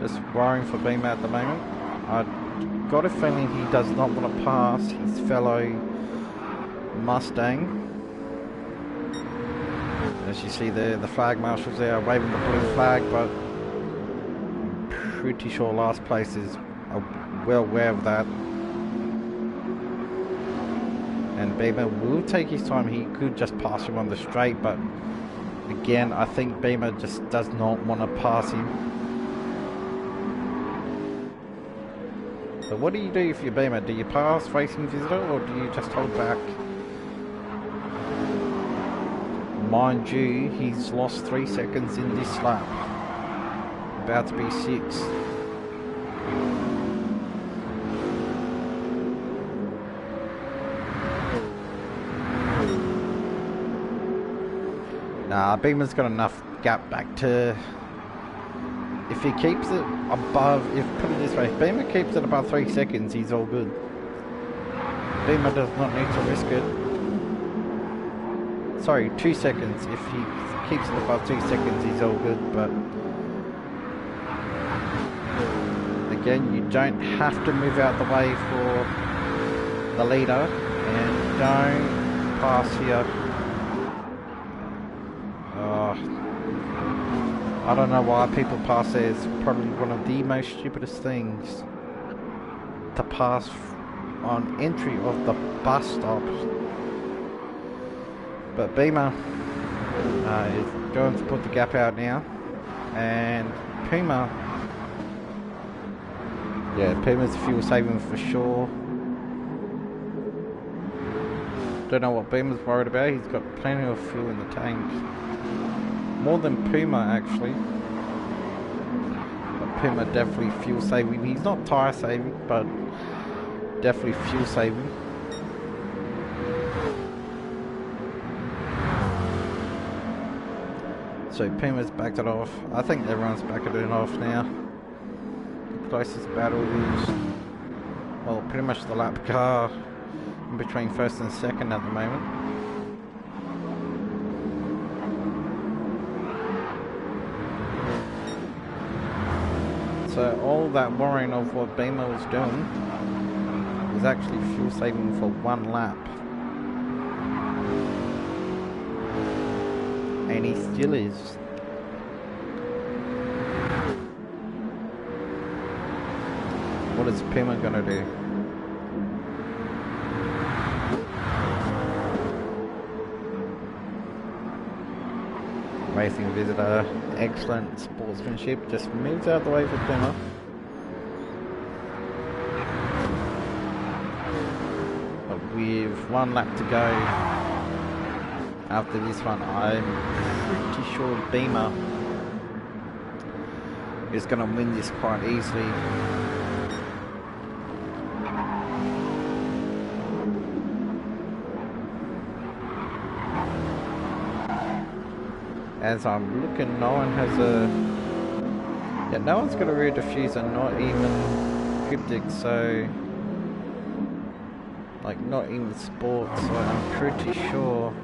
Just worrying for Beamer at the moment. I've got a feeling he does not want to pass his fellow Mustang. As you see there, the flag marshals there waving the blue flag, but I'm pretty sure last place is well aware of that. And Beamer will take his time. He could just pass him on the straight, but again, I think Beamer just does not want to pass him. So what do you do if you're Beamer? Do you pass racing visitor, or do you just hold back? Mind you, he's lost 3 seconds in this lap. About to be 6. Nah, Beamer's got enough gap back to... If he keeps it above... Put it this way, if Beamer keeps it above 3 seconds, he's all good. Beamer does not need to risk it. Sorry, 2 seconds. If he keeps it above 2 seconds, he's all good, but again, you don't have to move out the way for the leader, and don't pass here. I don't know why people pass there. It's probably one of the most stupidest things to pass on entry of the bus stops. But Beamer is going to put the gap out now, and Puma, yeah, Puma's fuel saving for sure. Don't know what Beamer's worried about. He's got plenty of fuel in the tank, more than Puma actually. But Puma definitely fuel saving. He's not tire saving, but definitely fuel saving. So Puma's backed it off. I think everyone's backing it off now. The closest battle is, well, pretty much the lap car in between first and second at the moment. So all that worrying of what Beamer was doing was actually fuel saving for 1 lap. And he still is. What is Puma gonna do? Racing visitor, excellent sportsmanship, just moves out the way for Puma. But with 1 lap to go, after this one, I'm pretty sure Beamer is going to win this quite easily. As I'm looking, no one has a... Yeah, no one's got a rear diffuser, not even Cryptic, so... Like, not even Sport, so I'm pretty sure...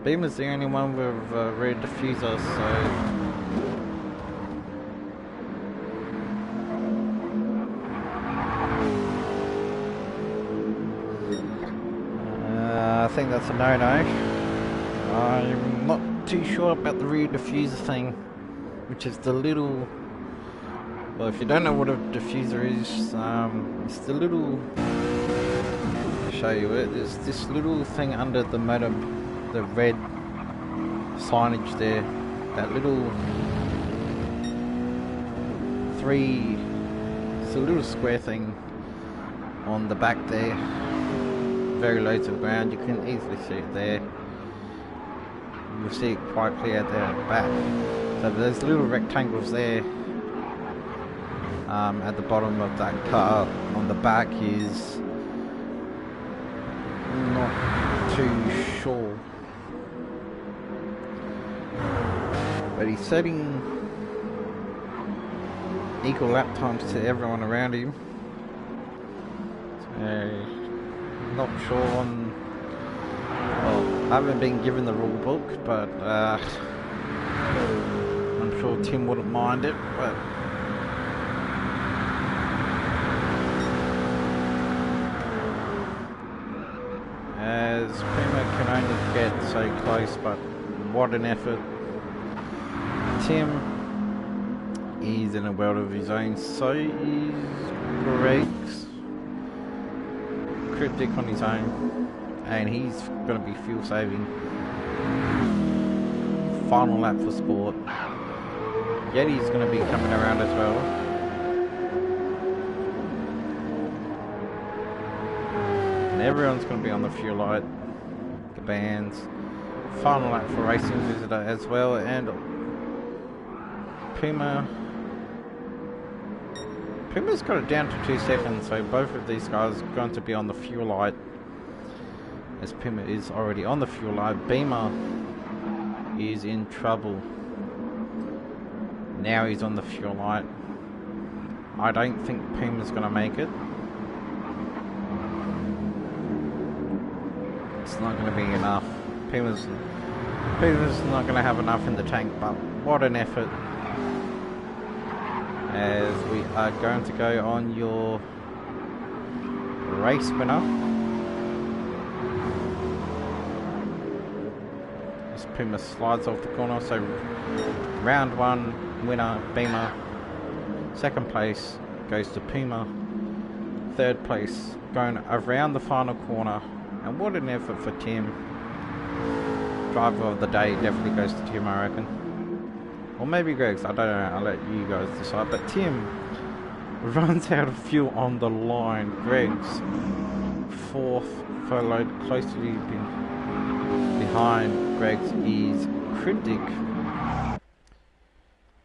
Beamer's the only one with a rear diffuser, so... I think that's a no-no. I'm not too sure about the rear diffuser thing, which is the little... Well, if you don't know what a diffuser is, it's the little... I'll show you it. There's this little thing under the motor, the red signage there. That little it's a little square thing on the back there. Very low to the ground. You can easily see it there. You'll see it quite clear there at the back. So there's little rectangles there at the bottom of that car. On the back is not too sure, but he's setting equal lap times to everyone around him. So not sure on... Well, I haven't been given the rule book, but I'm sure Tim wouldn't mind it, but... As Prima can only get so close, but what an effort. Tim is in a world of his own, so is Greg's. Cryptic on his own, and he's going to be fuel saving. Final lap for Sport. Yeti's going to be coming around as well. And everyone's going to be on the fuel light, the bands. Final lap for Racing Visitor as well, and Puma's got it down to 2 seconds, so both of these guys are going to be on the fuel light. As Puma is already on the fuel light, Beamer is in trouble. Now he's on the fuel light. I don't think Puma's going to make it. It's not going to be enough. Puma's not going to have enough in the tank, but what an effort. As we are going to go on your race winner. As Puma slides off the corner, so round 1 winner Beamer. Second place goes to Puma. Third place going around the final corner, and what an effort for Tim. Driver of the day definitely goes to Tim, I reckon. Or maybe Greg's, I don't know, I'll let you guys decide. But Tim runs out of fuel on the line. Greg's fourth, followed closely behind Greg's is Cryptic.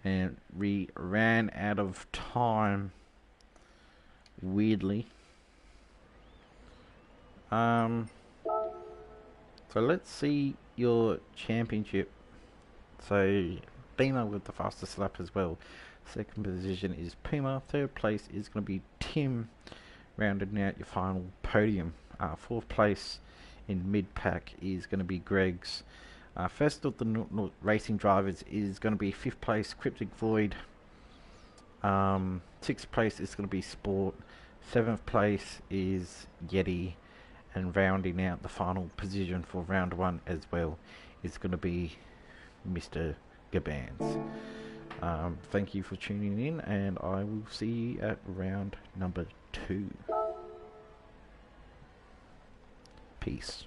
And we ran out of time, weirdly. So let's see your championship. So Beamer with the fastest lap as well. Second position is Puma. Third place is going to be Tim, rounding out your final podium. Fourth place in mid-pack is going to be Greg's. First of the racing drivers is going to be 5th place Cryptic Void. 6th place is going to be Sport. 7th place is Yeti. And rounding out the final position for round 1 as well is going to be Mr. Gabans. Thank you for tuning in, and I will see you at round number 2. Peace.